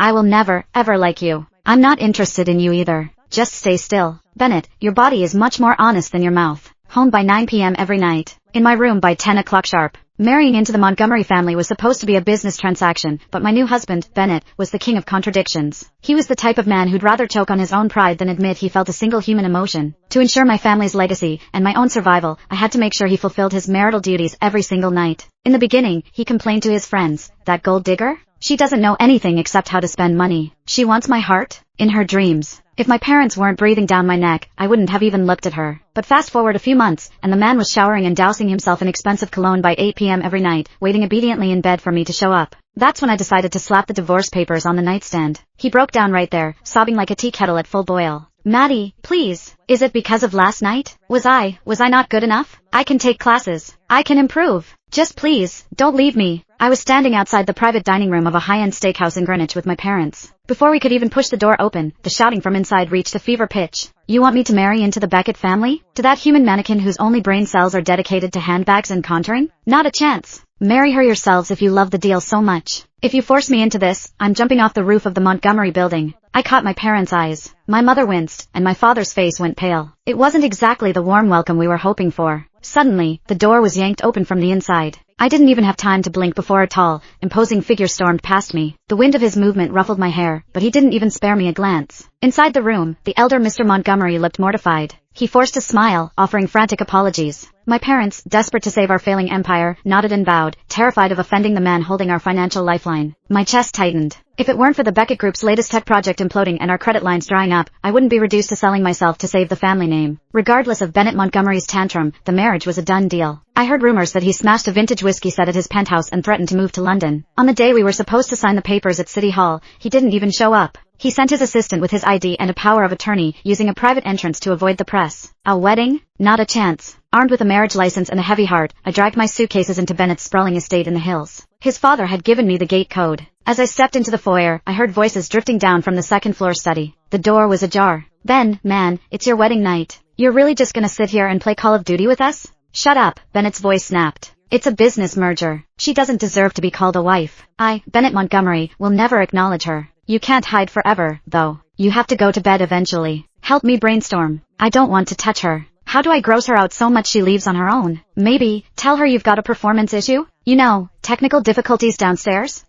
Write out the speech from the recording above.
I will never, ever like you. I'm not interested in you either. Just stay still. Bennett, your body is much more honest than your mouth. Home by 9 p.m. every night. In my room by 10 o'clock sharp. Marrying into the Montgomery family was supposed to be a business transaction, but my new husband, Bennett, was the king of contradictions. He was the type of man who'd rather choke on his own pride than admit he felt a single human emotion. To ensure my family's legacy and my own survival, I had to make sure he fulfilled his marital duties every single night. In the beginning, he complained to his friends, "That gold digger? She doesn't know anything except how to spend money. She wants my heart? In her dreams." If my parents weren't breathing down my neck, I wouldn't have even looked at her. But fast forward a few months, and the man was showering and dousing himself in expensive cologne by 8 p.m. every night, waiting obediently in bed for me to show up. That's when I decided to slap the divorce papers on the nightstand. He broke down right there, sobbing like a tea kettle at full boil. "Maddie, please. Is it because of last night? Was I not good enough? I can take classes. I can improve. Just please, don't leave me." I was standing outside the private dining room of a high-end steakhouse in Greenwich with my parents. Before we could even push the door open, the shouting from inside reached a fever pitch. "You want me to marry into the Beckett family? To that human mannequin whose only brain cells are dedicated to handbags and contouring? Not a chance. Marry her yourselves if you love the deal so much. If you force me into this, I'm jumping off the roof of the Montgomery building." I caught my parents' eyes. My mother winced, and my father's face went pale. It wasn't exactly the warm welcome we were hoping for. Suddenly, the door was yanked open from the inside. I didn't even have time to blink before a tall, imposing figure stormed past me. The wind of his movement ruffled my hair, but he didn't even spare me a glance. Inside the room, the elder Mr. Montgomery looked mortified. He forced a smile, offering frantic apologies. My parents, desperate to save our failing empire, nodded and bowed, terrified of offending the man holding our financial lifeline. My chest tightened. If it weren't for the Beckett Group's latest tech project imploding and our credit lines drying up, I wouldn't be reduced to selling myself to save the family name. Regardless of Bennett Montgomery's tantrum, the marriage was a done deal. I heard rumors that he smashed a vintage whiskey set at his penthouse and threatened to move to London. On the day we were supposed to sign the papers at City Hall, he didn't even show up. He sent his assistant with his ID and a power of attorney, using a private entrance to avoid the press. A wedding? Not a chance. Armed with a marriage license and a heavy heart, I dragged my suitcases into Bennett's sprawling estate in the hills. His father had given me the gate code. As I stepped into the foyer, I heard voices drifting down from the second-floor study. The door was ajar. "Ben, man, it's your wedding night. You're really just gonna sit here and play Call of Duty with us?" "Shut up," Bennett's voice snapped. "It's a business merger. She doesn't deserve to be called a wife. Bennett Montgomery, will never acknowledge her. You can't hide forever, though. You have to go to bed eventually. Help me brainstorm. I don't want to touch her. How do I gross her out so much she leaves on her own? Maybe, tell her you've got a performance issue? You know, technical difficulties downstairs?"